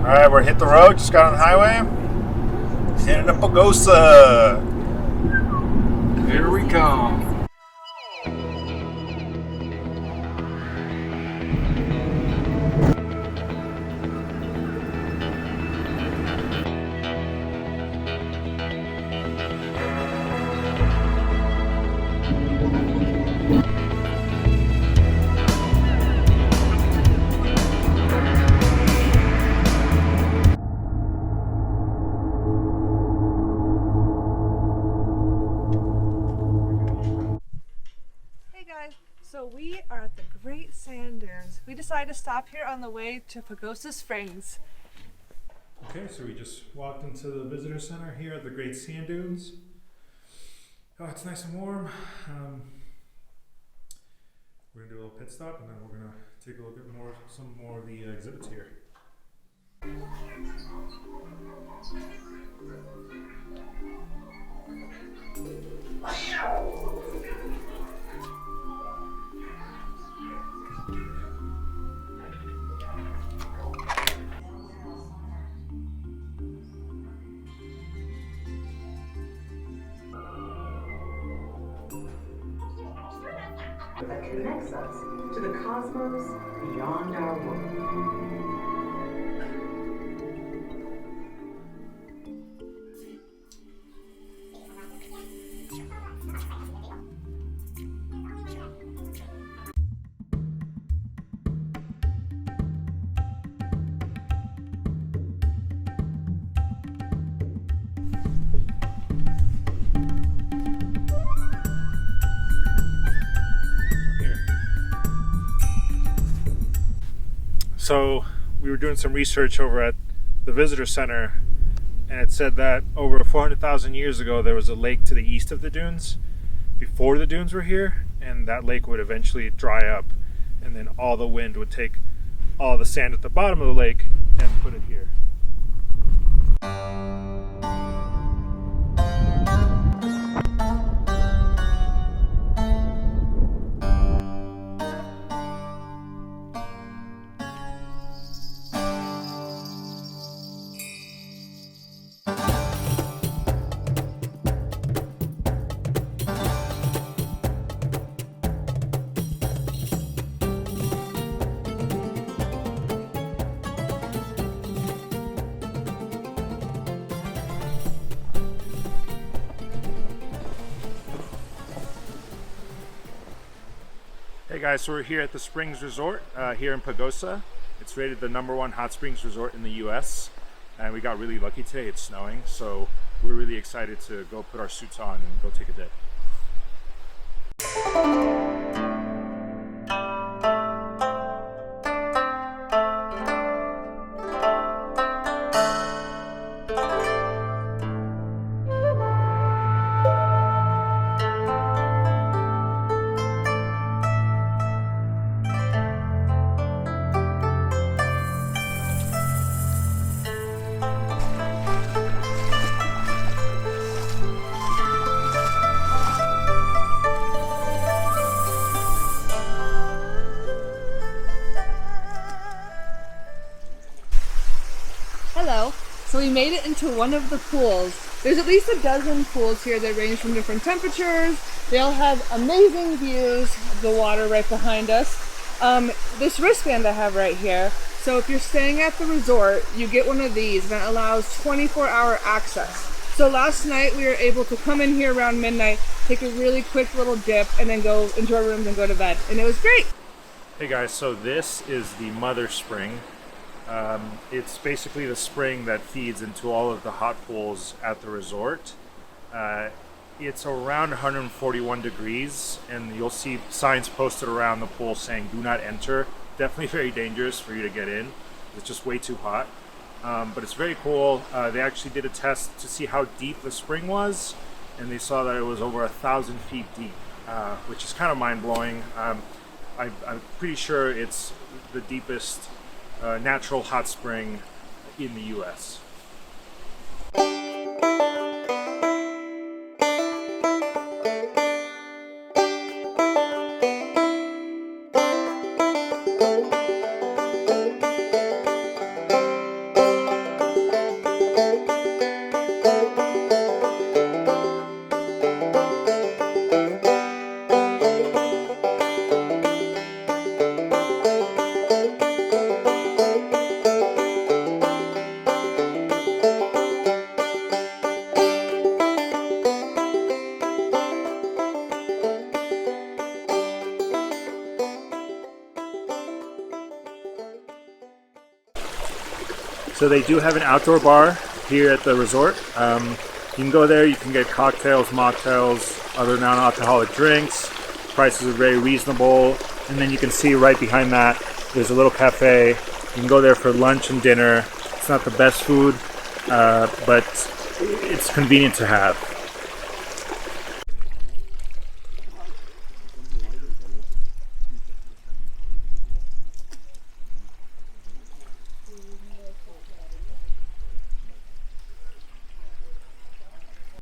Alright, we're hit the road, just got on the highway. Heading to Pagosa. Here we come. So we are at the Great Sand Dunes. We decided to stop here on the way to Pagosa Springs. Okay, so we just walked into the visitor center here at the Great Sand Dunes. Oh, it's nice and warm. We're gonna do a little pit stop and then we're gonna take a look at some more of the exhibits here. That connects us to the cosmos beyond our world. So we were doing some research over at the visitor center, and it said that over 400,000 years ago there was a lake to the east of the dunes before the dunes were here, and that lake would eventually dry up, and then all the wind would take all the sand at the bottom of the lake and put it here. Hey guys, so we're here at the Springs Resort here in Pagosa. It's rated the #1 hot springs resort in the US, and we got really lucky today. It's snowing, so we're really excited to go put our suits on and go take a dip. Hello. So we made it into one of the pools. There's at least a dozen pools here that range from different temperatures. They all have amazing views of the water right behind us. This wristband I have right here, so if you're staying at the resort, you get one of these and it allows 24-hour access. So last night we were able to come in here around midnight, take a really quick little dip, and then go into our rooms and go to bed. And it was great. Hey guys, so this is the mother spring. It's basically the spring that feeds into all of the hot pools at the resort. It's around 141 degrees, and you'll see signs posted around the pool saying do not enter. Definitely very dangerous for you to get in. It's just way too hot. But it's very cool. They actually did a test to see how deep the spring was, and they saw that it was over 1,000 feet deep, which is kind of mind-blowing. I'm pretty sure it's the deepest natural hot spring in the US. So they do have an outdoor bar here at the resort. You can go there, you can get cocktails, mocktails, other non-alcoholic drinks. Prices are very reasonable. And then you can see right behind that, there's a little cafe. You can go there for lunch and dinner. It's not the best food, but it's convenient to have.